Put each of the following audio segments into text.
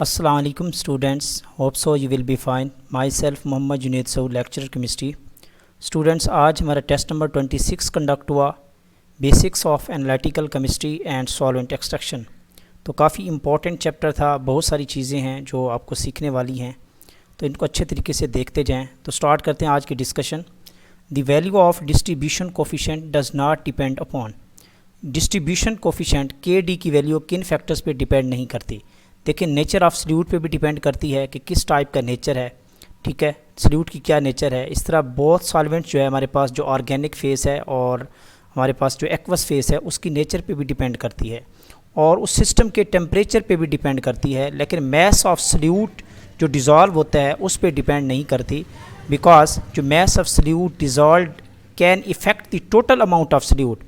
अस्सलाम वालेकुम students, hope so you will be fine. My self Mohammad Junaid Saud, lecturer chemistry. Students, आज हमारा टेस्ट नंबर 26 कंडक्ट हुआ, basics of analytical chemistry and solvent extraction. तो काफ़ी important chapter था, बहुत सारी चीज़ें हैं जो आपको सीखने वाली हैं, तो इनको अच्छे तरीके से देखते जाएँ। तो स्टार्ट करते हैं आज की discussion. The value of distribution coefficient does not depend upon. Distribution coefficient के डी की वैल्यू किन फैक्टर्स पे डिपेंड नहीं करती। देखिए, नेचर ऑफ सल्यूट पे भी डिपेंड करती है कि किस टाइप का नेचर है, ठीक है, सल्यूट की क्या नेचर है। इस तरह बहुत सॉल्वेंट जो है हमारे पास, जो ऑर्गेनिक फेस है और हमारे पास जो एक्वस फेस है, उसकी नेचर पे भी डिपेंड करती है और उस सिस्टम के टेम्परेचर पे भी डिपेंड करती है। लेकिन मैस ऑफ सल्यूट जो डिज़ोल्व होता है उस पर डिपेंड नहीं करती, बिकॉज जो mass of solute dissolve can effect the total amount of solute.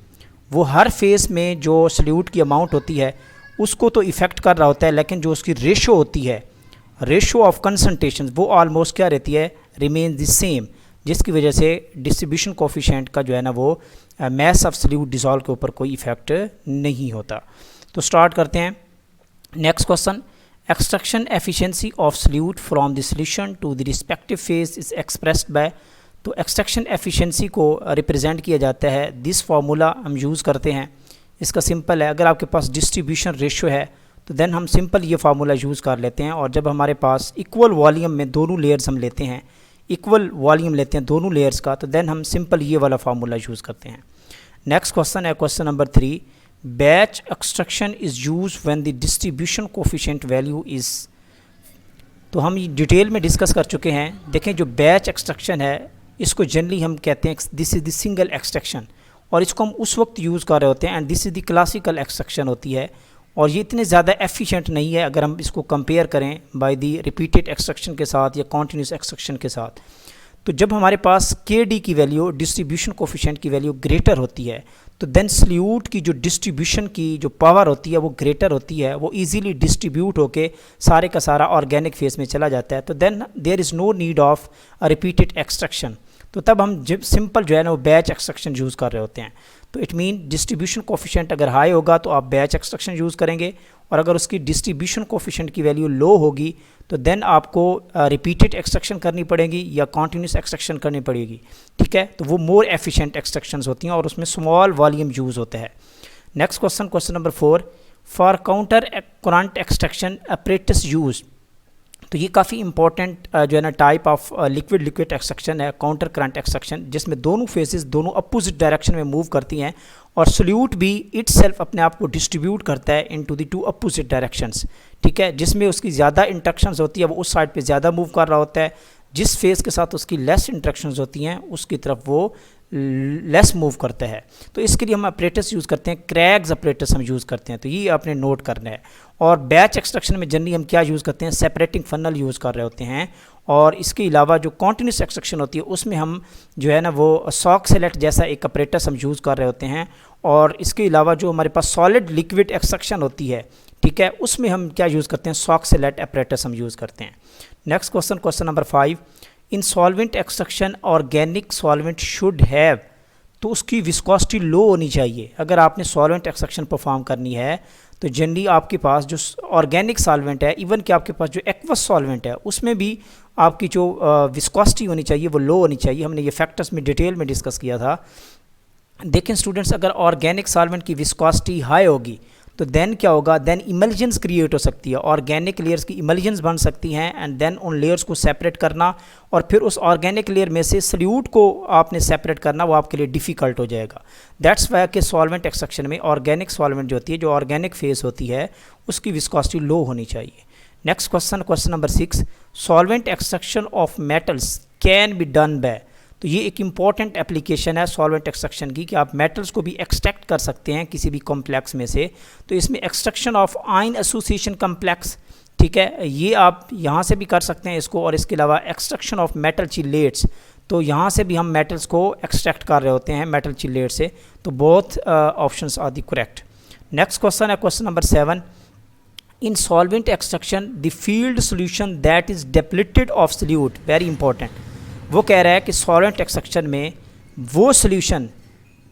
वो हर फेस में जो सल्यूट की अमाउंट होती है उसको तो इफ़ेक्ट कर रहा होता है, लेकिन जो उसकी रेशो होती है, रेशो ऑफ कंसंट्रेशन, वो ऑलमोस्ट क्या रहती है, रिमेन द सेम, जिसकी वजह से डिस्ट्रीब्यूशन कोफिशिएंट का जो है ना वो मैस ऑफ सल्यूट डिज़ोल्व के ऊपर कोई इफ़ेक्ट नहीं होता। तो स्टार्ट करते हैं। Next question, extraction efficiency of solute from the solution to the respective phase is expressed by. तो एक्सट्रैक्शन एफिशिएंसी को रिप्रेजेंट किया जाता है, दिस फार्मूला हम यूज़ करते हैं। इसका सिंपल है, अगर आपके पास डिस्ट्रीब्यूशन रेशियो है तो देन हम सिंपल ये फार्मूला यूज़ कर लेते हैं, और जब हमारे पास इक्वल वॉल्यूम में दोनों लेयर्स हम लेते हैं, इक्वल वॉल्यूम लेते हैं दोनों लेयर्स का, तो देन हम सिंपल ये वाला फार्मूला यूज़ करते हैं। नेक्स्ट क्वेश्चन है question number 3, batch extraction is use when the distribution coefficient value is. तो हम डिटेल में डिस्कस कर चुके हैं। देखें, जो बैच एक्सट्रैक्शन है इसको जनरली हम कहते हैं this is the single extraction, और इसको हम उस वक्त यूज़ कर रहे होते हैं, and this is the classical extraction होती है, और ये इतने ज़्यादा एफिशिएंट नहीं है अगर हम इसको कंपेयर करें बाय द रिपीटेड एक्सट्रैक्शन के साथ या कॉन्टीन्यूस एक्सट्रैक्शन के साथ। तो जब हमारे पास के डी की वैल्यू, डिस्ट्रीब्यूशन कोफिशिएंट की वैल्यू ग्रेटर होती है, तो देन सल्यूट की जो डिस्ट्रीब्यूशन की जो पावर होती है वो ग्रेटर होती है, वो इजीली डिस्ट्रीब्यूट होके सारे का सारा ऑर्गेनिक फेस में चला जाता है। तो then there is no need of a repeated extraction. तो तब हम जब सिंपल जो है ना वो बैच एक्सट्रैक्शन यूज़ कर रहे होते हैं। तो इट मीन डिस्ट्रीब्यूशन कोफिशिएंट अगर हाई होगा तो आप बैच एक्सट्रैक्शन यूज़ करेंगे, और अगर उसकी डिस्ट्रीब्यूशन कोफिशिएंट की वैल्यू लो होगी तो देन आपको रिपीटेड एक्सट्रैक्शन करनी पड़ेगी या कॉन्टीन्यूस एक्सट्रैक्शन करनी पड़ेगी, ठीक है। तो वो मोर एफिशिएंट एक्सट्रैक्शंस होती हैं और उसमें स्मॉल वॉल्यूम यूज़ होता है। Next question, question number 4, for counter current extraction apparatus use. तो ये काफ़ी इंपॉर्टेंट जो है ना type of liquid liquid extraction है, काउंटर करंट एक्सट्रैक्शन, जिसमें दोनों फेसेस दोनों अपोजिट डायरेक्शन में मूव करती हैं, और सल्यूट भी इटसेल्फ अपने आप को डिस्ट्रीब्यूट करता है into the two opposite directions, ठीक है। जिसमें उसकी ज़्यादा इंट्रैक्शंस होती है वो उस साइड पे ज़्यादा मूव कर रहा होता है, जिस फेस के साथ उसकी लेस इंट्रैक्शंस होती हैं उसकी तरफ वो लेस मूव करता है। तो इसके लिए हम अपरेटस यूज़ करते हैं, क्रैग्स अपरेटस हम यूज़ करते हैं, तो ये आपने नोट करना है। और बैच एक्सट्रैक्शन में जनरली हम क्या यूज़ करते हैं, सेपरेटिंग फनल यूज़ कर रहे होते हैं। और इसके अलावा जो कॉन्टीन्यूस एक्सट्रैक्शन होती है उसमें हम जो है ना वो सॉक सेलेक्ट जैसा एक अपरेटस हम यूज़ कर रहे होते हैं। और इसके अलावा जो हमारे पास सॉलिड लिक्विड एक्सट्रैक्शन होती है, ठीक है, उसमें हम क्या यूज़ करते हैं, सॉक सेलेक्ट अपरेटस हम यूज़ करते हैं। Next question, question number 5, in solvent extraction organic solvent should have. तो उसकी विस्कोसिटी लो होनी चाहिए। अगर आपने सॉल्वेंट एक्सट्रैक्शन परफॉर्म करनी है तो जनरली आपके पास जो ऑर्गेनिक सॉल्वेंट है, इवन कि आपके पास जो एक्वस सॉल्वेंट है, उसमें भी आपकी जो विस्कोसिटी होनी चाहिए वो लो होनी चाहिए। हमने ये फैक्टर्स में डिटेल में डिस्कस किया था। देखें स्टूडेंट्स, अगर ऑर्गेनिक सॉल्वेंट की विस्कोसिटी हाई होगी तो देन क्या होगा, देन इमल्जन्स क्रिएट हो सकती है, ऑर्गेनिक लेयर्स की इमल्जन्स बन सकती हैं, एंड देन उन लेयर्स को सेपरेट करना और फिर उस ऑर्गेनिक लेयर में से सल्यूट को आपने सेपरेट करना वो आपके लिए डिफ़िकल्ट हो जाएगा। दैट्स वाई कि सॉल्वेंट एक्सट्रैक्शन में ऑर्गेनिक सॉल्वेंट जो होती है, जो ऑर्गेनिक फेस होती है, उसकी विस्कोसिटी लो होनी चाहिए। Next question, question number 6, solvent extraction of metals can be done by. तो ये एक इम्पॉर्टेंट एप्लीकेशन है सॉल्वेंट एक्सट्रैक्शन की, कि आप मेटल्स को भी एक्सट्रैक्ट कर सकते हैं किसी भी कॉम्प्लेक्स में से। तो इसमें extraction of ion association complex, ठीक है, ये आप यहाँ से भी कर सकते हैं इसको, और इसके अलावा एक्सट्रैक्शन ऑफ मेटल चिलेट्स, तो यहाँ से भी हम मेटल्स को एक्सट्रैक्ट कर रहे होते हैं मेटल चिलेट से। तो both options are the correct. Next question है question number 7, in solvent extraction the field solution that is depleted of solute. Very important, वो कह रहा है कि सॉल्वेंट एक्सट्रैक्शन में वो सॉल्यूशन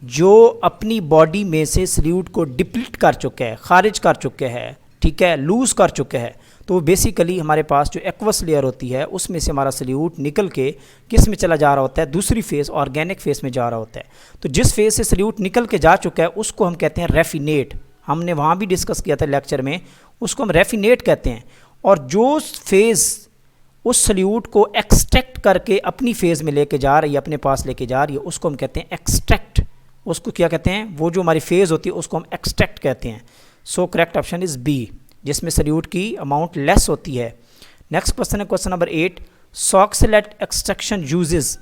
जो अपनी बॉडी में से सल्यूट को डिप्लीट कर चुका है, खारिज कर चुके हैं, ठीक है, लूज़ कर चुके हैं, तो बेसिकली हमारे पास जो एक्वस लेयर होती है उसमें से हमारा सल्यूट निकल के किस में चला जा रहा होता है, दूसरी फेज़ ऑर्गेनिक फेज़ में जा रहा होता है। तो जिस फेज़ से सल्यूट निकल के जा चुका है उसको हम कहते हैं रेफिनेट। हमने वहाँ भी डिस्कस किया था लेक्चर में, उसको हम रेफिनेट कहते हैं। और जो फेज़ उस सल्यूट को एक्सट्रैक्ट करके अपनी फेज़ में लेके जा रही है, अपने पास लेके जा रही है, उसको हम कहते हैं एक्सट्रैक्ट। उसको क्या कहते हैं, वो जो हमारी फेज़ होती है उसको हम एक्सट्रैक्ट कहते हैं। So correct option is B, जिसमें सल्यूट की अमाउंट लेस होती है। नेक्स्ट क्वेश्चन है question number 8, soxhlet extraction uses.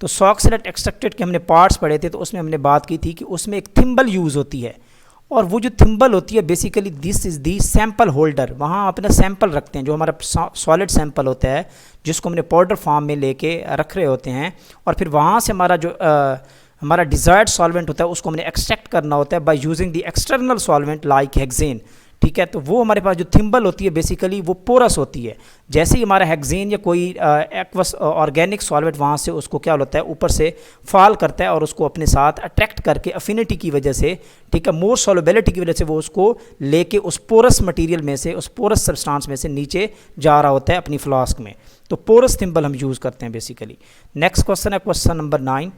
तो सॉक्सिलेट एक्सट्रैक्टेड के हमने पार्ट्स पढ़े थे, तो उसमें हमने बात की थी कि उसमें एक थिम्बल यूज़ होती है, और वो जो थिम्बल होती है basically this is the sample holder. वहाँ अपना सैंपल रखते हैं, जो हमारा सॉलिड सैंपल होता है जिसको हमने पाउडर फॉर्म में लेके रख रहे होते हैं, और फिर वहाँ से हमारा जो हमारा डिज़ायर्ड सॉल्वेंट होता है उसको हमने एक्सट्रैक्ट करना होता है by using the external solvent like hexane. ठीक है, तो वो हमारे पास जो थिम्बल होती है बेसिकली वो पोरस होती है। जैसे ही हमारा हेक्सेन या कोई एक्वस ऑर्गेनिक सॉल्वेंट वहाँ से उसको क्या होता है, ऊपर से फॉल करता है और उसको अपने साथ अट्रैक्ट करके अफिनिटी की वजह से, ठीक है, मोर सॉल्युबिलिटी की वजह से वो उसको लेके उस पोरस मटेरियल में से, उस पोरस सब्सटेंस में से नीचे जा रहा होता है अपनी फ्लास्क में। तो पोरस थिम्बल हम यूज़ करते हैं बेसिकली। नेक्स्ट क्वेश्चन है question number 9,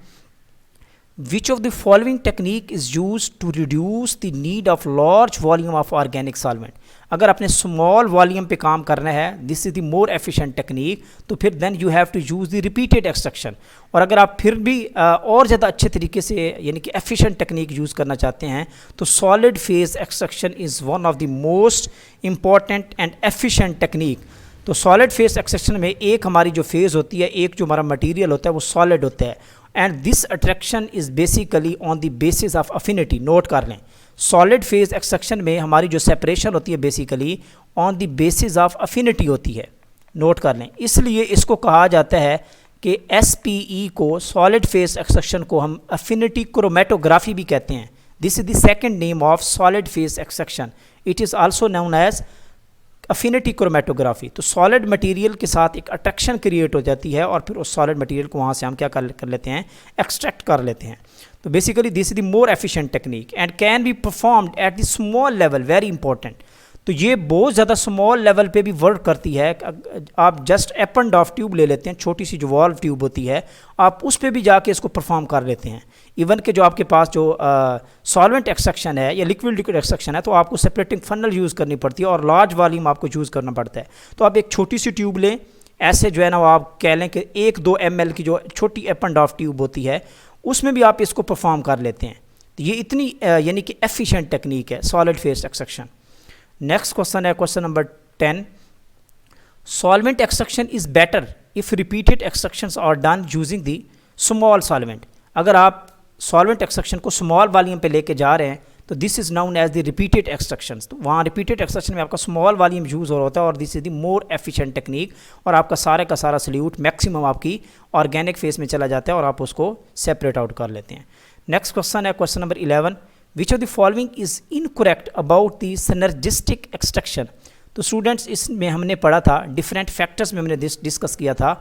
Which of the following technique is used to reduce the need of large volume of organic solvent? अगर आपने स्मॉल वॉल्यूम पे काम करना है, this is the more efficient technique, तो फिर then you have to use the repeated extraction. और अगर आप फिर भी और ज़्यादा अच्छे तरीके से यानी कि एफिशिएंट टेक्निक यूज़ करना चाहते हैं, तो solid phase extraction is one of the most important and efficient technique. तो सॉलिड फेज एक्सट्रैक्शन में एक हमारी जो फेज़ होती है, एक जो हमारा मटीरियल होता है वो सॉलिड होता है, and this attraction is basically on the basis of affinity. Note कर लें, सॉलिड फेज एक्सट्रैक्शन में हमारी जो सेपरेशन होती है basically on the basis of affinity होती है। नोट कर लें, इसलिए इसको कहा जाता है कि SPE को, सॉलिड फेज एक्सट्रैक्शन को हम अफिनिटी क्रोमेटोग्राफी भी कहते हैं। This is the second name of solid phase extraction. It is also known as affinity chromatography. तो सॉलिड मटेरियल के साथ एक अट्रैक्शन क्रिएट हो जाती है और फिर उस सॉलिड मटेरियल को वहाँ से हम क्या कर लेते हैं, एक्सट्रैक्ट कर लेते हैं। तो basically this is the more efficient technique and can be performed at the small level, very important. तो ये बहुत ज़्यादा स्मॉल लेवल पे भी वर्क करती है। आप just app end of tube ले लेते हैं, छोटी सी जो वॉल्व ट्यूब होती है, आप उस पर भी जाके इसको परफॉर्म कर लेते हैं। इवन के जो आपके पास जो सॉल्वेंट एक्सट्रैक्शन है या लिक्विड एक्सट्रैक्शन है, तो आपको सेपरेटिंग फनल यूज़ करनी पड़ती है और लार्ज वॉल्यूम आपको यूज़ करना पड़ता है। तो आप एक छोटी सी ट्यूब लें, ऐसे जो है ना वो आप कह लें कि 1-2 ml की जो छोटी एप एंड ऑफ ट्यूब होती है, उसमें भी आप इसको परफॉर्म कर लेते हैं। तो ये इतनी यानी कि एफिशिएंट टेक्निक है solid phase extraction. Next question है question number 10, solvent extraction is better if repeated extractions are done using the small solvent. अगर आप सॉल्वेंट एक्सट्रैक्शन को स्मॉल वॉल्यूम पे लेके जा रहे हैं तो this is known as the repeated extractions. तो वहाँ रिपीटेड एक्सट्रैक्शन में आपका स्मॉल वॉल्यूम यूज़ हो रहा होता है और this is the more efficient technique, और आपका सारे का सारा सल्यूट मैक्सिमम आपकी ऑर्गेनिक फेज में चला जाता है और आप उसको सेपरेट आउट कर लेते हैं। नेक्स्ट क्वेश्चन है question number 11, which of the following is incorrect about the synergistic extraction. तो स्टूडेंट्स इसमें हमने पढ़ा था, डिफरेंट फैक्टर्स में हमने डिस्कस किया था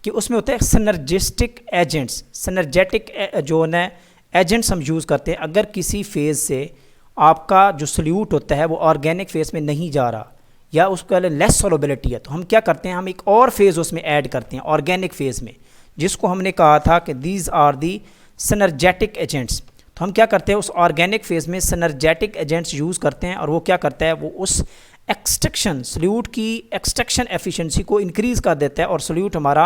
कि उसमें होता है सिनर्जिस्टिक एजेंट्स। सिनर्जेटिक जो है एजेंट्स हम यूज़ करते हैं अगर किसी फेज़ से आपका जो सल्यूट होता है वो ऑर्गेनिक फेज़ में नहीं जा रहा या उसका लेस सॉल्युबिलिटी है, तो हम क्या करते हैं, हम एक और फेज़ उसमें ऐड करते हैं ऑर्गेनिक फेज़ में, जिसको हमने कहा था कि these are the synergistic agents. तो हम क्या करते हैं, उस ऑर्गेनिक फेज़ में सिनर्जेटिक एजेंट्स यूज़ करते हैं और वो क्या करता है, वो उस एक्सट्रैक्शन सल्यूट की एक्सट्रैक्शन एफिशिएंसी को इंक्रीज़ कर देता है और सल्यूट हमारा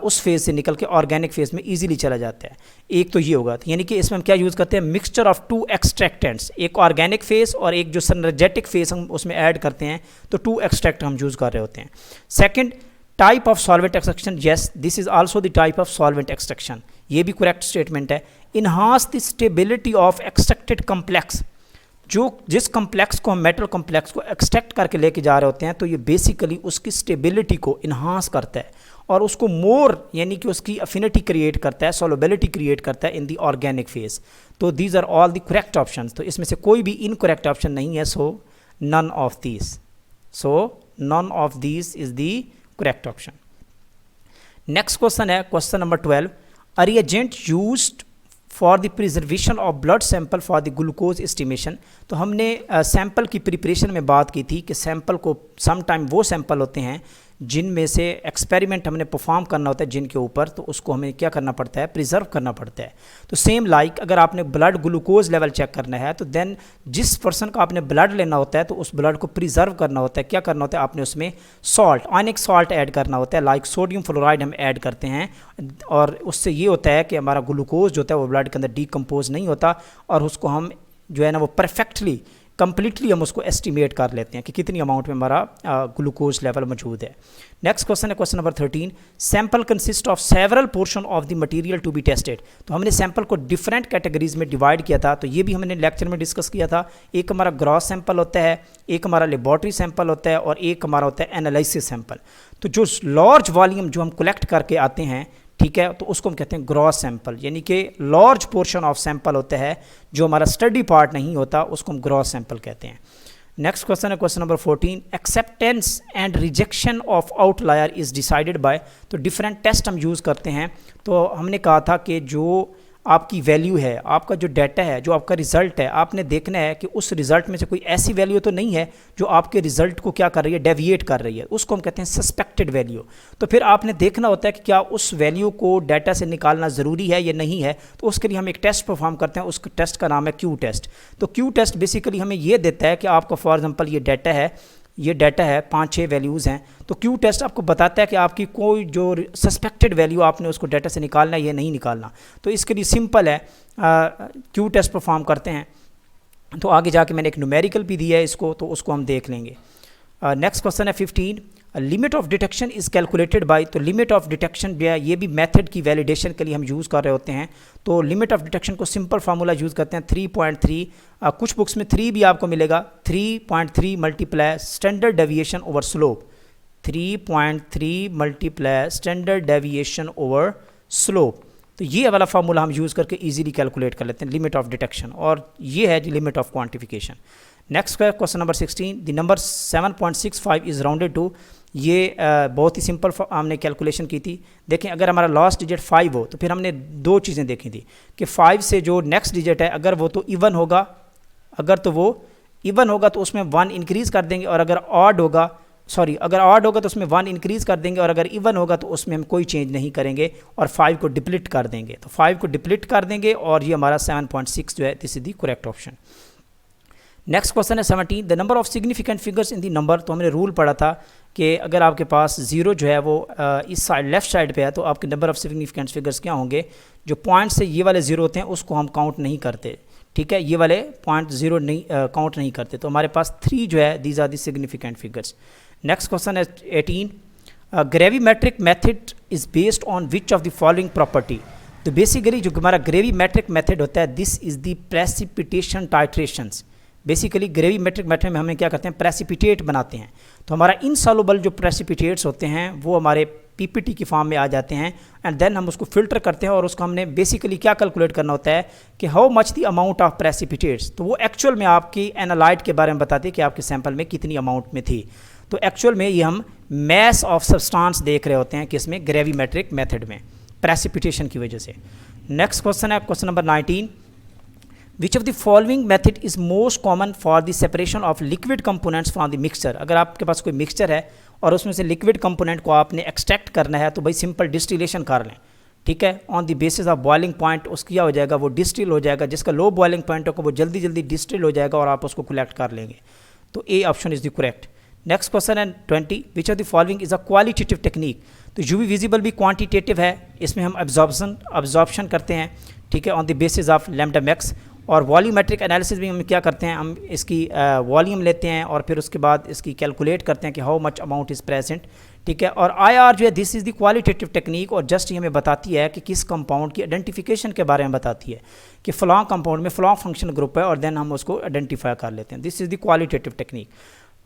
उस फेज़ से निकल के ऑर्गेनिक फेज़ में इजीली चला जाता है। एक तो ये होगा, यानी कि इसमें हम क्या यूज़ करते हैं, मिक्सचर ऑफ 2 एक्सट्रैक्टेंट्स, एक ऑर्गेनिक फेज़ और एक जो सिनर्जेटिक फेज़ हम उसमें ऐड करते हैं, तो 2 एक्सट्रैक्ट हम यूज़ कर रहे होते हैं। Second, type of solvent extraction, yes this is also the type of solvent extraction, ये भी करेक्ट स्टेटमेंट है। Enhance the stability of extracted complex, जो जिस कम्प्लेक्स को हम मेटल कम्प्लेक्स को एक्सट्रैक्ट करके लेके जा रहे होते हैं, तो ये बेसिकली उसकी स्टेबिलिटी को इन्हांस करता है और उसको मोर यानी कि उसकी अफिनिटी क्रिएट करता है, सॉल्युबिलिटी क्रिएट करता है इन दी ऑर्गेनिक फेज। तो these are all the correct options, तो इसमें से कोई भी इनकरेक्ट ऑप्शन नहीं है, so none of these, so none of these is the correct option. Next question है question number 12, a reagent used for the preservation of blood sample for the glucose estimation. तो हमने sample की preparation में बात की थी कि sample को सम टाइम वो सैंपल होते हैं जिनमें से एक्सपेरिमेंट हमने परफॉर्म करना होता है जिनके ऊपर, तो उसको हमें क्या करना पड़ता है, प्रिजर्व करना पड़ता है। तो सेम लाइक अगर आपने ब्लड ग्लूकोज लेवल चेक करना है तो देन जिस पर्सन का आपने ब्लड लेना होता है तो उस ब्लड को प्रिजर्व करना होता है। क्या करना होता है, आपने उसमें सॉल्ट, आयनिक सॉल्ट ऐड करना होता है, लाइक सोडियम फ्लोराइड हम ऐड करते हैं, और उससे ये होता है कि हमारा ग्लूकोज जो होता है वो ब्लड के अंदर डीकम्पोज नहीं होता, और उसको हम जो है ना वो परफेक्टली कंप्लीटली हम उसको एस्टिमेट कर लेते हैं कि कितनी अमाउंट में हमारा ग्लूकोज लेवल मौजूद है। नेक्स्ट क्वेश्चन है question number 13, sample consist of several portion of the material to be tested. तो हमने सैंपल को डिफरेंट कैटेगरीज में डिवाइड किया था, तो ये भी हमने लेक्चर में डिस्कस किया था। एक हमारा ग्रॉस सैंपल होता है, एक हमारा लेबॉर्ट्री सैंपल होता है, और एक हमारा होता है एनालिसिस सैंपल। तो जो लार्ज वॉल्यूम जो हम कलेक्ट करके आते हैं, ठीक है, तो उसको हम कहते हैं ग्रॉस सैंपल, यानी कि लार्ज पोर्शन ऑफ सैंपल होता है जो हमारा स्टडी पार्ट नहीं होता, उसको हम ग्रॉस सैंपल कहते हैं। नेक्स्ट क्वेश्चन है question number 14, acceptance and rejection of outlier is decided by. तो डिफरेंट टेस्ट हम यूज़ करते हैं। तो हमने कहा था कि जो आपकी वैल्यू है, आपका जो डाटा है, जो आपका रिज़ल्ट है, आपने देखना है कि उस रिज़ल्ट में से कोई ऐसी वैल्यू तो नहीं है जो आपके रिज़ल्ट को क्या कर रही है, डेविएट कर रही है, उसको हम कहते हैं सस्पेक्टेड वैल्यू। तो फिर आपने देखना होता है कि क्या उस वैल्यू को डाटा से निकालना ज़रूरी है या नहीं है। तो उसके लिए हम एक टेस्ट परफॉर्म करते हैं, उस टेस्ट का नाम है क्यू टेस्ट। तो क्यू टेस्ट बेसिकली हमें ये देता है कि आपका फॉर एग्जांपल ये डाटा है 5-6 वैल्यूज़ हैं, तो क्यू टेस्ट आपको बताता है कि आपकी कोई जो सस्पेक्टेड वैल्यू आपने उसको डाटा से निकालना है या नहीं निकालना। तो इसके लिए सिंपल है, क्यू टेस्ट परफॉर्म करते हैं। तो आगे जाके मैंने एक न्यूमेरिकल भी दिया है इसको, तो उसको हम देख लेंगे। नेक्स्ट क्वेश्चन है 15, limit of detection is calculated by. तो लिमिट ऑफ डिटेक्शन जो है ये भी मेथड की वैलिडेशन के लिए हम यूज़ कर रहे होते हैं। तो लिमिट ऑफ डिटेक्शन को सिंपल फार्मूला यूज़ करते हैं 3.3, कुछ बुक्स में 3 भी आपको मिलेगा, 3.3 multiply standard deviation over slope, 3.3 multiply standard deviation over slope. तो ये वाला फार्मूला हम यूज़ करके इजीली कैलकुलेट कर लेते हैं लिमिट ऑफ डिटेक्शन, और ये है limit of quantification. Next question number 16, the number 7.65 is rounded to. ये बहुत ही सिंपल हमने कैलकुलेशन की थी। देखें, अगर हमारा लास्ट डिजिट 5 हो तो फिर हमने 2 चीज़ें देखी थी कि 5 से जो नेक्स्ट डिजिट है अगर वो तो इवन होगा, तो उसमें 1 इंक्रीज़ कर देंगे, और अगर ऑड होगा तो उसमें 1 इंक्रीज़ कर देंगे, और अगर इवन होगा तो उसमें हम कोई चेंज नहीं करेंगे और 5 को डिप्लीट कर देंगे। तो 5 को डिप्लीट कर देंगे और ये हमारा 7.6 जो है, this is the correct option. Next question है 17, the number of significant figures in the number. तो हमने रूल पढ़ा था कि अगर आपके पास 0 जो है वो इस साइड लेफ्ट साइड पे है तो आपके नंबर ऑफ सिग्निफिकेंट फिगर्स क्या होंगे, जो पॉइंट से ये वाले 0 होते हैं उसको हम काउंट नहीं करते, ठीक है, ये वाले पॉइंट 0 नहीं काउंट नहीं करते। तो हमारे पास 3 जो है, these are the significant figures. Next question है 18, gravimetric method is based on which of the following property. तो बेसिकली जो हमारा ग्रेविमेट्रिक मेथड होता है, this is the precipitation titrations. Basically gravimetric method में हमें क्या करते हैं, प्रेसिपिटेट बनाते हैं। तो हमारा इनसॉल्युबल जो प्रेसिपिटेट्स होते हैं वो हमारे पीपीटी की फॉर्म में आ जाते हैं, एंड देन हम उसको फिल्टर करते हैं, और उसको हमने बेसिकली क्या कैलकुलेट करना होता है कि how much the amount of precipitates. तो वो एक्चुअल में आपकी एनालाइट के बारे में बताती है कि आपके सैंपल में कितनी अमाउंट में थी। तो एक्चुअल में ये हम मैस ऑफ सब्सटेंस देख रहे होते हैं किसमें, ग्रेविमेट्रिक मेथड में, प्रेसिपिटेशन की वजह से। नेक्स्ट क्वेश्चन है question number 19, which of the following method is most common for the separation of liquid components from the mixture. अगर आपके पास कोई मिक्सचर है और उसमें से लिक्विड कंपोनेंट को आपने एक्सट्रैक्ट करना है तो भाई सिंपल डिस्टिलेशन कर लें, ठीक है, on the basis of boiling point उसका क्या हो जाएगा, वो डिस्टिल हो जाएगा। जिसका लो बॉइलिंग पॉइंट होगा वो जल्दी जल्दी डिस्टिल हो जाएगा और आप उसको कलेक्ट कर लेंगे। तो A option is the correct. Next question है 20, विच of the following is a qualitative technique. तो यूवी विजिबल भी क्वांटिटेटिव है, इसमें हम अब्जॉर्प्शन करते हैं, ठीक है, on the basis of lambda max. और वॉल्यूमेट्रिक एनालिसिस भी हम क्या करते हैं, हम इसकी वॉल्यूम लेते हैं और फिर उसके बाद इसकी कैलकुलेट करते हैं कि how much amount is present, ठीक है। और आईआर जो है, this is the qualitative technique, और जस्ट ये हमें बताती है कि किस कंपाउंड की आइडेंटिफिकेशन के बारे में बताती है कि फ़लाँ कंपाउंड में फ़लाँ फंक्शन ग्रुप है, और देन हम उसको आइडेंटिफाई कर लेते हैं। This is the qualitative technique.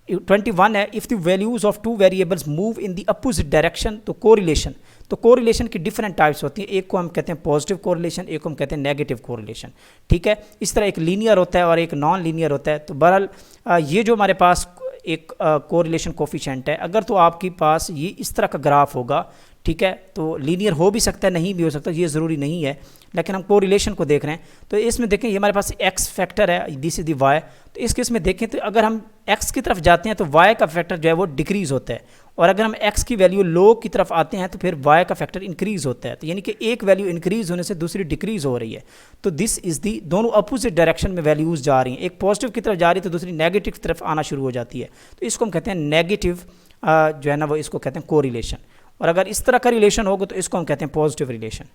21 है, if the values of 2 variables move in the opposite direction. तो कोरिलेशन, तो कोरिलेशन की डिफरेंट टाइप्स होती हैं, एक को हम कहते हैं पॉजिटिव कोरिलेशन, एक को हम कहते हैं नेगेटिव कोरिलेशन, ठीक है। इस तरह एक लीनियर होता है और एक नॉन लीनियर होता है। तो बहरहाल ये जो हमारे पास एक कोरिलेशन कोफिशिएंट है, अगर तो आपके पास ये इस तरह का ग्राफ होगा, ठीक है। तो लीनियर हो भी सकता है, नहीं भी हो सकता, ये ज़रूरी नहीं है, लेकिन हम कोरिलेशन को देख रहे हैं। तो इसमें देखें ये हमारे पास एक्स फैक्टर है, दिस इज दी वाई। तो इस केस में देखें तो अगर हम एक्स की तरफ जाते हैं तो वाई का फैक्टर जो है वो डिक्रीज़ होता है, और अगर हम एक्स की वैल्यू लो की तरफ आते हैं तो फिर वाई का फैक्टर इंक्रीज़ होता है। तो यानी कि एक वैल्यू इंक्रीज़ होने से दूसरी डिक्रीज़ हो रही है। तो दिस इज़ दी, दोनों अपोजिट डायरेक्शन में वैल्यूज़ जा रही हैं, एक पॉजिटिव की तरफ जा रही है तो दूसरी नेगेटिव की तरफ आना शुरू हो जाती है। तो इसको हम कहते हैं नेगेटिव जो है ना वो, इसको कहते हैं कोरिलेशन। और अगर इस तरह का रिलेशन होगा तो इसको हम कहते हैं पॉजिटिव रिलेशन।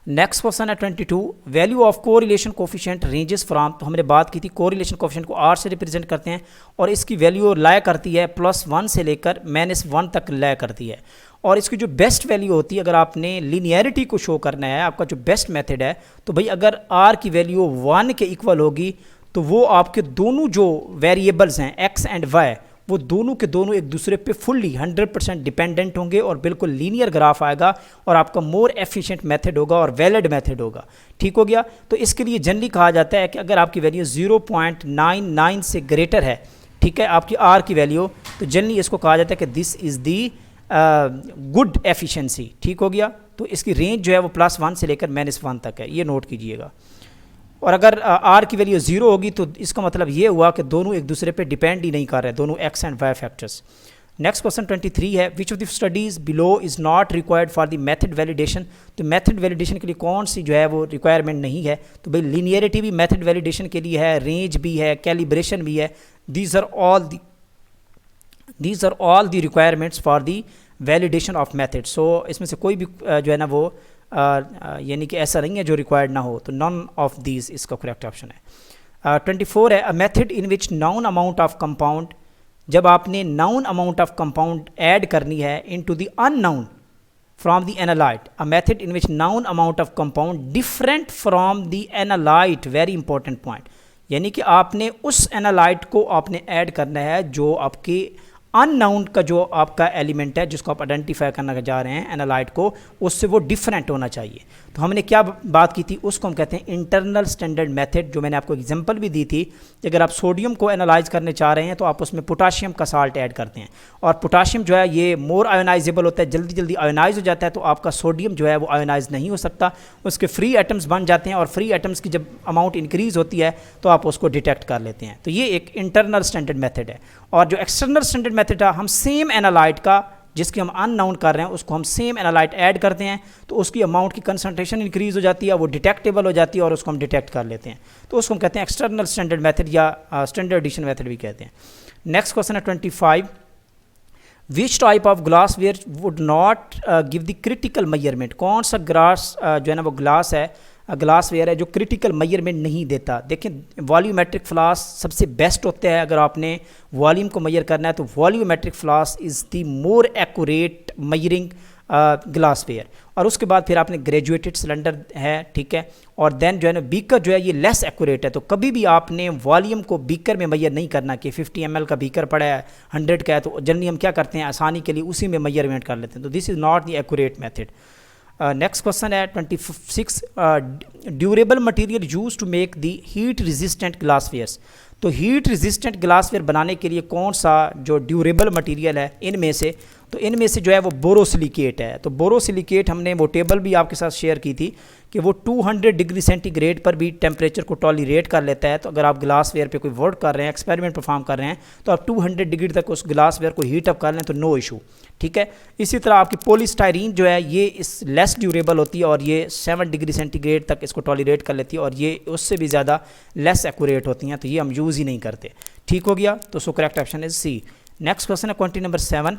नेक्स्ट क्वेश्चन है 22, value of correlation coefficient ranges from. तो हमने बात की थी कोरिलेशन कोफिशिएंट को आर से रिप्रेजेंट करते हैं, और इसकी वैल्यू लाया करती है +1 से लेकर -1 तक लाया करती है। और इसकी जो बेस्ट वैल्यू होती है, अगर आपने लीनियरिटी को शो करना है, आपका जो बेस्ट मेथड है, तो भाई अगर आर की वैल्यू 1 के इक्वल होगी तो वो आपके दोनों जो वेरिएबल्स हैं एक्स एंड वाई, वो दोनों के दोनों एक दूसरे पे फुल्ली 100% डिपेंडेंट होंगे और बिल्कुल लीनियर ग्राफ आएगा, और आपका मोर एफिशिएंट मेथड होगा और वैलिड मेथड होगा। ठीक हो गया। तो इसके लिए जनरली कहा जाता है कि अगर आपकी वैल्यू 0.99 से ग्रेटर है, ठीक है, आपकी आर की वैल्यू, तो जनरली इसको कहा जाता है कि this is the good efficiency. ठीक हो गया। तो इसकी रेंज जो है वो +1 से लेकर -1 तक है, ये नोट कीजिएगा। और अगर आर की वैल्यू 0 होगी तो इसका मतलब ये हुआ कि दोनों एक दूसरे पे डिपेंड ही नहीं कर रहे, दोनों X and Y factors. Next question 23 है, which of the studies below is not required for the method validation. तो मेथड वैलिडेशन के लिए कौन सी जो है वो रिक्वायरमेंट नहीं है। तो भाई लीनियरिटी भी मेथड वैलिडेशन के लिए है, रेंज भी है, कैलिब्रेशन भी है। These are all the requirements for the validation of method. So इसमें से कोई भी जो है ना वो यानी कि ऐसा नहीं है जो रिक्वायर्ड ना हो। तो नॉन ऑफ दीज इसका करेक्ट ऑप्शन है। 24 है, a method in which noun amount of compound, जब आपने noun amount of compound add करनी है into the unknown from the analyte, a method in which noun amount of compound different from the analyte, very important point, यानी कि आपने उस analyte को आपने ऐड करना है जो आपके अननाउन का जो आपका एलिमेंट है जिसको आप आइडेंटिफाई करना जा रहे हैं एनालाइट को, उससे वो डिफरेंट होना चाहिए। तो हमने क्या बात की थी, उसको हम कहते हैं इंटरनल स्टैंडर्ड मेथड, जो मैंने आपको एग्जांपल भी दी थी कि अगर आप सोडियम को एनालाइज करने चाह रहे हैं तो आप उसमें पोटाशियम का साल्ट ऐड करते हैं, और पोटाशियम जो है ये मोर आयोनाइजेबल होता है, जल्दी जल्दी आयोनाइज हो जाता है, तो आपका सोडियम जो है वो आयोनाइज नहीं हो सकता, उसके फ्री एटम्स बन जाते हैं, और फ्री एटम्स की जब अमाउंट इंक्रीज़ होती है तो आप उसको डिटेक्ट कर लेते हैं। तो ये एक इंटरनल स्टैंडर्ड मेथड है। और जो एक्सटर्नल स्टैंडर्ड मेथड है, हम सेम एनालाइट का जिसकी हम अननाउन कर रहे हैं उसको हम सेम एनालाइट ऐड करते हैं, तो उसकी अमाउंट की कंसंट्रेशन इंक्रीज हो जाती है, वो डिटेक्टेबल हो जाती है, और उसको हम डिटेक्ट कर लेते हैं। तो उसको हम कहते हैं एक्सटर्नल स्टैंडर्ड मेथड या स्टैंडर्डाइजेशन मेथड भी कहते हैं। नेक्स्ट क्वेश्चन है 25, which type of glass ware would not give the critical measurement. कौन सा ग्लास जो है ना वो ग्लास है, ग्लास वेयर है जो क्रिटिकल मेजरमेंट नहीं देता। देखें वॉल्यूमेट्रिक फ्लास सबसे बेस्ट होता है, अगर आपने वॉल्यूम को मेजर करना है तो volumetric flask is the more accurate measuring glass ware. और उसके बाद फिर आपने ग्रेजुएटेड सिलेंडर है, ठीक है, और देन जो है ना बीकर जो है ये लेस एक्यूरेट है। तो कभी भी आपने वॉल्यूम को बीकर में मेजर नहीं करना कि 50 ml का बीकर पड़ा है 100 का है, तो जनरली हम क्या करते हैं आसानी के लिए उसी में मेजरमेंट कर लेते हैं। तो this is not the accurate method. Next question है 26, durable material use to make the heat resistant glasswares. तो हीट रेजिस्टेंट ग्लासवेयर बनाने के लिए कौन सा जो ड्यूरेबल मटेरियल है इनमें से, तो इनमें से जो है वो बोरोसिलिकेट है। तो बोरोसिलिकेट हमने वो टेबल भी आपके साथ शेयर की थी कि वो 200 डिग्री सेंटीग्रेड पर भी टेम्परेचर को टॉलरेट कर लेता है। तो अगर आप ग्लासवेयर पे कोई वर्क कर रहे हैं, एक्सपेरिमेंट परफॉर्म कर रहे हैं, तो आप 200 डिग्री तक उस ग्लासवेयर को हीट अप कर लें तो नो इशू, ठीक है। इसी तरह आपकी पॉलीस्टाइरीन जो है ये इस लेस ड्यूरेबल होती है और ये 7 डिग्री सेंटीग्रेड तक इसको टॉलरेट कर लेती है, और ये उससे भी ज़्यादा लेस एक्यूरेट होती हैं, तो ये हम यूज़ ही नहीं करते। ठीक हो गया। तो so correct option is C. Next question है question number 7,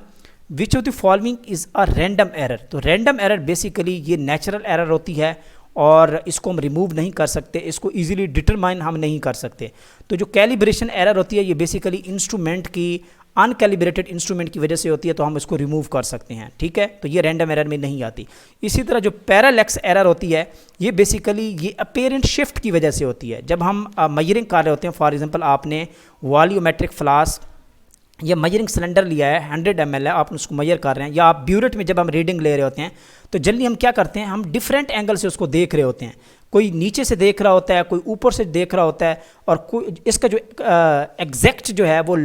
which of the following is a random error. तो रैंडम एरर बेसिकली ये नेचुरल एरर होती है और इसको हम रिमूव नहीं कर सकते, इसको इजीली डिटरमाइन हम नहीं कर सकते। तो जो कैलिब्रेशन एरर होती है ये बेसिकली इंस्ट्रूमेंट की अनकैलिब्रेटेड इंस्ट्रूमेंट की वजह से होती है, तो हम इसको रिमूव कर सकते हैं, ठीक है। तो ये रैंडम एरर में नहीं आती। इसी तरह जो पैरालैक्स एरर होती है ये बेसिकली ये अपेरेंट शिफ्ट की वजह से होती है। जब हम मेजरिंग कर रहे होते हैं, फॉर एग्जांपल आपने वॉल्यूमेट्रिक फ्लास्क या मेजरिंग सिलेंडर लिया है 100 ml है, आप उसको मेजर कर रहे हैं, या आप ब्यूरेट में जब हम रीडिंग ले रहे होते हैं तो जल्दी हम क्या करते हैं, हम डिफरेंट एंगल से उसको देख रहे होते हैं। कोई नीचे से देख रहा होता है, कोई ऊपर से देख रहा होता है, और कोई इसका जो एग्जैक्ट जो है वो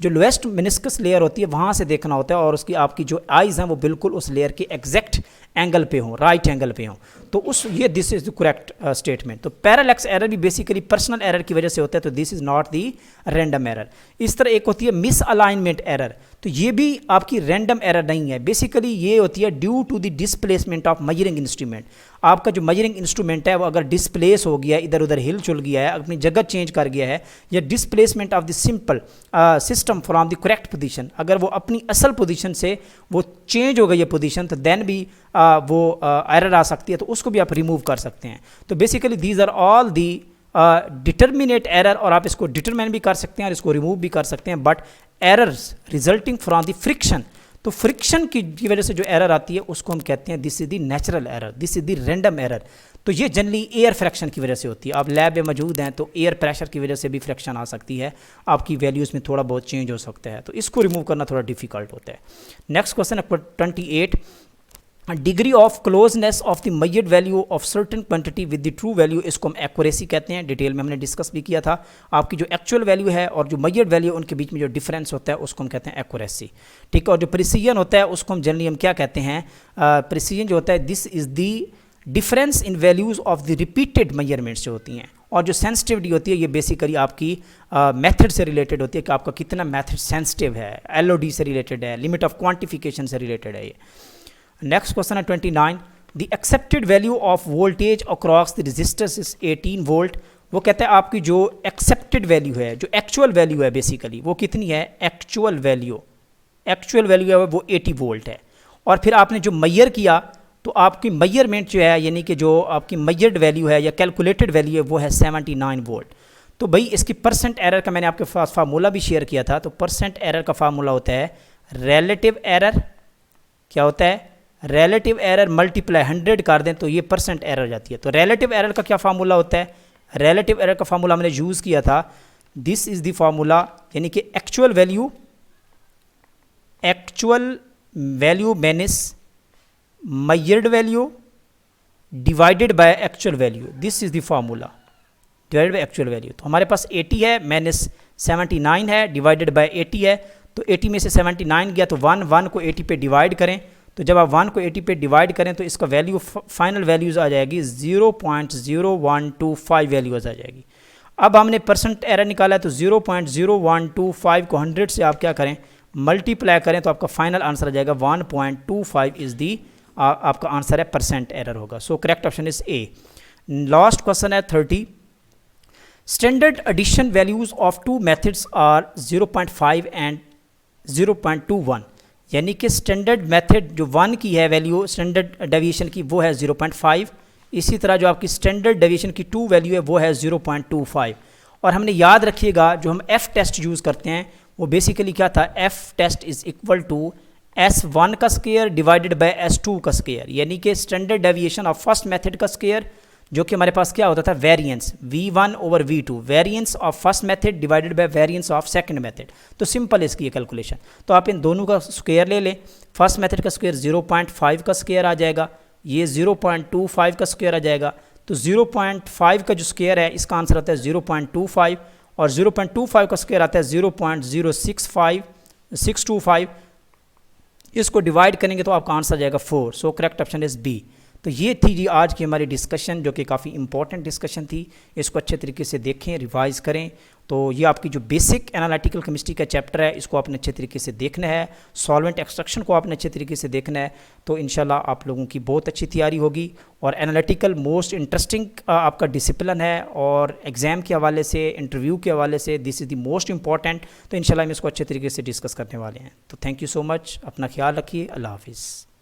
जो लोएस्ट मेनिस्कस लेयर होती है वहाँ से देखना होता है, और उसकी आपकी जो आइज़ हैं वो बिल्कुल उस लेयर के एग्जैक्ट एंगल पे हों, राइट एंगल पे हों, तो उस ये this is the correct statement. तो पैरालैक्स एरर भी बेसिकली पर्सनल एरर की वजह से होता है, तो this is not the random error. इस तरह एक होती है मिस अलाइनमेंट एरर, तो ये भी आपकी रैंडम एरर नहीं है, बेसिकली ये होती है due to the displacement of measuring instrument. आपका जो मेजरिंग इंस्ट्रूमेंट है वो अगर डिस्प्लेस हो गया है, इधर उधर हिल चुल गया है, अपनी जगह चेंज कर गया है, या displacement of the simple system from the correct position, अगर वो अपनी असल पोजीशन से वो चेंज हो गई है पोजीशन, तो देन भी वो एरर आ सकती है, तो उसको भी आप रिमूव कर सकते हैं। तो basically these are all the determinate error, और आप इसको डिटरमिन भी कर सकते हैं और इसको रिमूव भी कर सकते हैं, but errors resulting from the friction, तो फ्रिक्शन की वजह से जो एरर आती है उसको हम कहते हैं this is the natural error, this is the random error. तो ये जनरली एयर फ्रैक्शन की वजह से होती है। आप लैब में मौजूद हैं तो एयर प्रेशर की वजह से भी फ्रैक्शन आ सकती है, आपकी वैल्यूज़ में थोड़ा बहुत चेंज हो सकता है, तो इसको रिमूव करना थोड़ा डिफिकल्ट होता है। Next question number 28, degree of closeness of the measured value of certain quantity with the true value, इसको हम एक्यूरेसी कहते हैं। डिटेल में हमने डिस्कस भी किया था। आपकी जो एक्चुअल वैल्यू है और जो मेजर्ड वैल्यू उनके बीच में जो डिफरेंस होता है उसको हम कहते हैं एक्यूरेसी, ठीक है। और जो प्रिसीजन होता है उसको हम जनरली हम क्या कहते हैं, प्रिसीजन जो होता है this is the difference in values of the repeated measurements जो होती हैं। और जो सेंसिटिविटी होती है ये बेसिकली आपकी मेथड से रिलेटेड होती है कि आपका कितना मेथड सेंसिटिव है, LOD से रिलेटेड है, लिमिट ऑफ क्वांटिफिकेशन से रिलेटेड है ये। नेक्स्ट क्वेश्चन है 29, the accepted value of voltage across the resistors is 18 volt. वो कहते हैं आपकी जो एक्सेप्टेड वैल्यू है, जो एक्चुअल वैल्यू है बेसिकली वो कितनी है, एक्चुअल वैल्यू है वो 80 वोल्ट है। और फिर आपने जो मैयर किया तो आपकी मेजरमेंट जो है, यानी कि जो आपकी मेजर्ड वैल्यू है या कैलकुलेटेड वैल्यू है वो है 79 वोल्ट। तो भाई इसकी परसेंट एरर का मैंने आपके पास फार्मूला भी शेयर किया था। तो परसेंट एरर का फार्मूला होता है रिलेटिव एरर, क्या होता है, रिलेटिव एरर मल्टीप्लाई 100 कर दें तो ये परसेंट एरर जाती है। तो रिलेटिव एरर का क्या फार्मूला होता है, रिलेटिव एरर का फार्मूला हमने यूज़ किया था, दिस इज़ द फार्मूला, यानी कि actual value minus measured value divided by actual value, this is the formula, divided by actual value. तो हमारे पास 80 है माइनस 79 है डिवाइडेड बाय 80 है, तो 80 में से 79 गया तो 1 को 80 पे डिवाइड करें, तो जब आप 1 को 80 पे डिवाइड करें तो इसका वैल्यू फाइनल वैल्यूज़ आ जाएगी 0.0125 वैल्यूज़ आ जाएगी। अब हमने परसेंट एरर निकाला है, तो 0.0125 को 100 से आप क्या करें, मल्टीप्लाई करें, तो आपका फाइनल आंसर आ जाएगा 1.25 इज़ दी आपका आंसर है परसेंट एरर होगा। So correct option is A. Last question है 30, standard addition values of two methods are 0.5 and 0.21, यानी कि स्टैंडर्ड मेथड जो 1 की है वैल्यू स्टैंडर्ड डेविएशन की वो है 0.5, इसी तरह जो आपकी स्टैंडर्ड डेविएशन की 2 वैल्यू है वो है 0.25। और हमने याद रखिएगा जो हम एफ टेस्ट यूज़ करते हैं वो बेसिकली क्या था, F test is equal to S1 का स्क्वायर डिवाइडेड बाय S2 का स्क्वायर, यानी कि standard deviation of first method का स्क्वायर, जो कि हमारे पास क्या होता था, variance V1 over V2, variance of first method divided by variance of second method. तो सिंपल इसकी ये कैलकुलेशन, तो आप इन दोनों का स्क्वायर ले लें। फर्स्ट मेथड का स्क्वायर 0.5 का स्क्वायर आ जाएगा, ये 0.25 का स्क्वायर आ जाएगा, तो 0.5 का जो स्क्वायर है इसका आंसर आता है 0.25, और 0.25 का स्क्वायर आता है 0.0625, इसको डिवाइड करेंगे तो आपका आंसर आ जाएगा 4। So correct option is B. तो ये थी जी आज की हमारी डिस्कशन, जो कि काफ़ी इंपॉर्टेंट डिस्कशन थी। इसको अच्छे तरीके से देखें, रिवाइज़ करें। तो ये आपकी जो बेसिक एनालिटिकल केमिस्ट्री का चैप्टर है इसको आपने अच्छे तरीके से देखना है, सॉल्वेंट एक्सट्रैक्शन को आपने अच्छे तरीके से देखना है, तो इंशाल्लाह आप लोगों की बहुत अच्छी तैयारी होगी। और एनालिटिकल मोस्ट इंटरेस्टिंग आपका डिसिप्लिन है, और एग्ज़ाम के हवाले से, इंटरव्यू के हवाले से this is the most important. तो इंशाल्लाह हम इसको अच्छे तरीके से डिस्कस करने वाले हैं। तो थैंक यू सो मच, अपना ख्याल रखिए, अल्लाह हाफिज़।